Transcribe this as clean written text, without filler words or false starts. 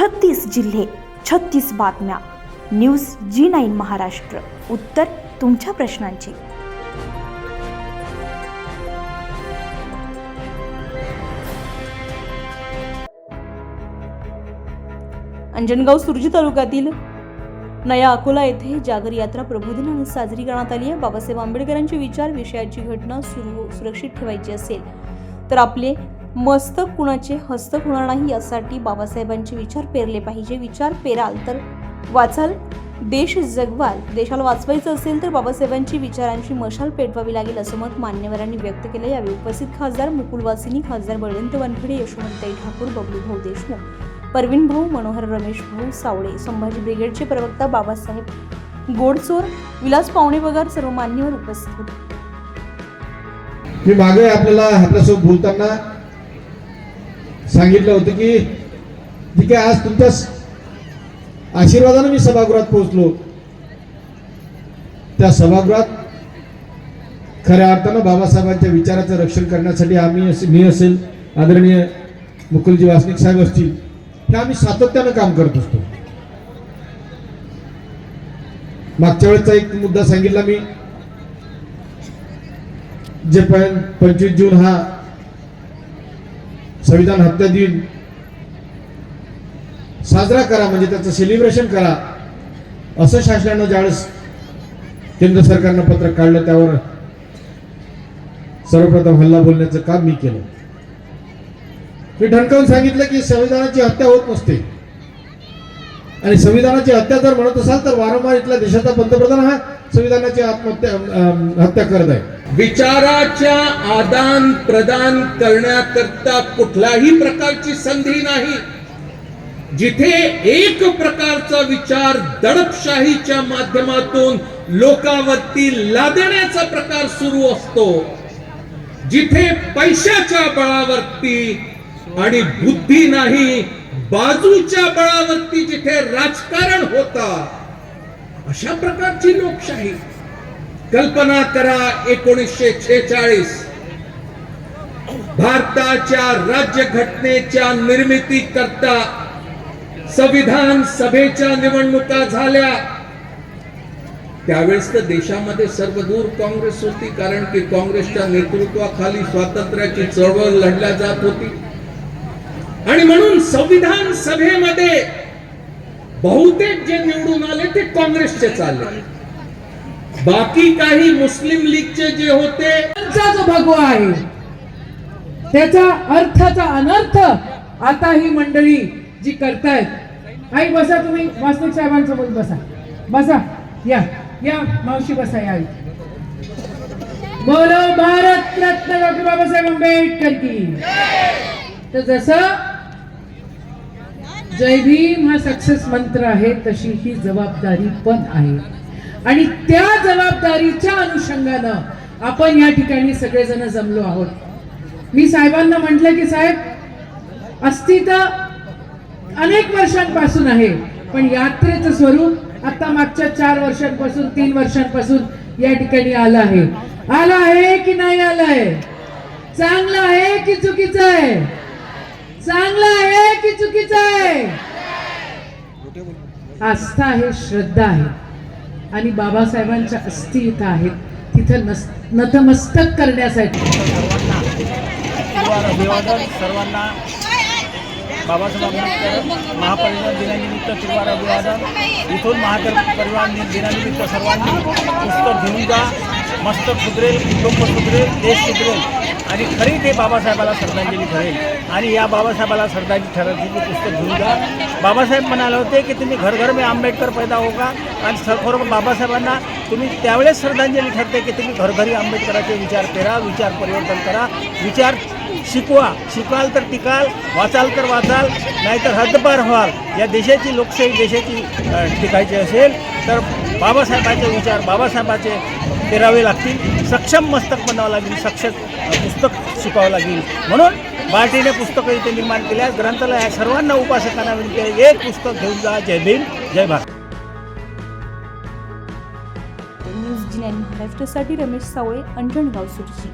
36 जिल्हे, 36 बातम्या. News G9 Maharashtra. उत्तर तुमच्या प्रश्नांची. अंजनगाव सुरजी तालुक्यातील नया अकोला येथे जागर यात्रा प्रबोधनाने साजरी करण्यात आली आहे. बाबासाहेब आंबेडकरांचे विचार विषयाची घटना सुरक्षित ठेवायची असेल तर आपले मस्तक कुणाचे हस्तक होणार नाही, यासाठी बाबासाहेबांचे विचार पेरले पाहिजे. विचार पेराल तर वाचाल, देश जगवाल. देशाला वाचवायचं असेल तर बाबासाहेबांची विचारांची मशाल पेटवावी लागेल, असं मत मान्यवरांनी व्यक्त केलं. यावेळी उपस्थित खासदार मुकुल वासिनी, खासदार बळवंत वानखेडे, यशोमतीताई ठाकूर, बबलू भाऊ देशमुख, परवीन भाऊ, मनोहर रमेश भाऊ सावळे, संभाजी ब्रिगेडचे प्रवक्ता बाबासाहेब गोडचोर, विलास पावणेपगार सर्व मान्यवर उपस्थित होते. मी मागे आपल्यासोबत बोलताना सांगितलं होतं की ठीक आहे, आज तुमच्या आशीर्वादाने मी सभागृहात पोहोचलो. त्या सभागृहात खऱ्या अर्थानं बाबासाहेबांच्या विचाराचं रक्षण करण्यासाठी मी असेल, आदरणीय मुकुलजी वासनिक साहेब असतील, हे आम्ही सातत्यानं काम करत असतो. मागच्या वेळेचा एक मुद्दा सांगितला मी, जे 25 जून हा संविधान हत्या दिन साजरा करा, म्हणजे त्याचं सेलिब्रेशन करा, असं शासनानं ज्यावेळेस केंद्र सरकारनं पत्रक काढलं त्यावर सर्वप्रथम हल्ला बोलण्याचं काम मी केलं. मी ठणकावून सांगितलं की संविधानाची हत्या होत नसते, आणि संविधानाची हत्या जर म्हणत असाल तर वारंवार इथल्या देशाचा पंतप्रधान हा संविधानाची हत्या करत आहे. विचाराच्या आदान प्रदान करण्याकरता कुठल्याही प्रकारची संधी नाही. जिथे एक प्रकारचा विचार दडपशाहीच्या माध्यमातून लोकांवरती लादण्याचा प्रकार सुरू असतो, जिथे पैशाच्या बळावरती आणि बुद्धी नाही बाजूच्या बळावरती जिथे राजकारण होता, अशा प्रकारची लोकशाही. कल्पना करा, 1946 भारताच्या राज्यघटनेच्या निर्मिती करता संविधान सभेच्या निवडणुका झाल्या. त्यावेळेस तर देशामध्ये सर्वदूर काँग्रेस होती, कारण की काँग्रेसच्या नेतृत्वाखाली स्वातंत्र्याची चळवळ लढल्या जात होती. आणि म्हणून संविधान सभेमध्ये बहुतेक जे निवडून आले ते काँग्रेसचेच आले. बाकी काही मुस्लिम लीगचे जे होते, त्यांचा जो भगवा आहे त्याचा अर्थाचा अनर्थ आता ही मंडळी जी करतायत. आई बसा, तुम्ही वासनिक साहेबांसोबत बसा. बसा, या मावशी बसा. या बोलो भारत रत्न डॉक्टर बाबासाहेब आंबेडकर की. तर जसं जय भीम हा सक्सेस मंत्र आहे, तशी ही जबाबदारी पण आहे, आणि त्या जबाबदारीच्या अनुषंगानं आपण या ठिकाणी सगळेजण जमलो आहोत. मी साहेबांना म्हटलं की साहेब, अस्तित्व अनेक वर्षांपासून आहे, पण यात्रेचं स्वरूप आता मागच्या 4 वर्षांपासून 3 वर्षांपासून या ठिकाणी आलं आहे की नाही आलं आहे? चांगलं आहे की चुकीचं आहे? चांगलं आहे की चुकीचं आहे? आस्था आहे, श्रद्धा आहे, आणि बाबासाहेबांच्या अस्थी इथं आहेत, तिथं नतमस्तक करण्यासाठी सर्वांना बाबासाहेब आंबेडकर महापरिनिर्वाण दिनानिमित्त तिरुवार अभिवादन. इथून महापरिनिर्वाण दिनानिमित्त सर्वांनी पुस्तक घेऊन जा. मस्तक सुधरेल, कुटुंब सुधरेल, देश सुधरेल, आणि खरी ते बाबासाहेबाला श्रद्धांजली ठरेल. आणि या बाबासाहेबाला श्रद्धांजली ठरवण्याची पुस्तक घेऊन जा. बाबासाहेब म्हणाले होते की तुम्ही घर घर में आंबेडकर पैदा होगा, आणि खरोखर बाबासाहेबांना तुम्ही त्यावेळेस श्रद्धांजली ठरते की तुम्ही घरोघरी आंबेडकरांचे विचार पेरा, विचार परिवर्तन करा, विचार शिकवाल तर टिकाल, वाचाल तर वाचाल, नाहीतर हद्दपार व्हाल. या देशाची लोकशाही देशाची टिकायची असेल तर बाबासाहेबांचे विचार बाबासाहेबाचे पेरावे लागतील. सक्षम मस्तक बनावं लागेल, सक्षम पुस्तक शिकावं लागेल. म्हणून बार्टीने पुस्तकं इथे निर्माण केल्या. ग्रंथालय सर्वांना उपासकांना विनंती आहे, एक पुस्तक घेऊन जा. जय भीम, जय भारत. न्यूज G9 महाराष्ट्रासाठी रमेश सावळे, अंजनगाव सुरजी.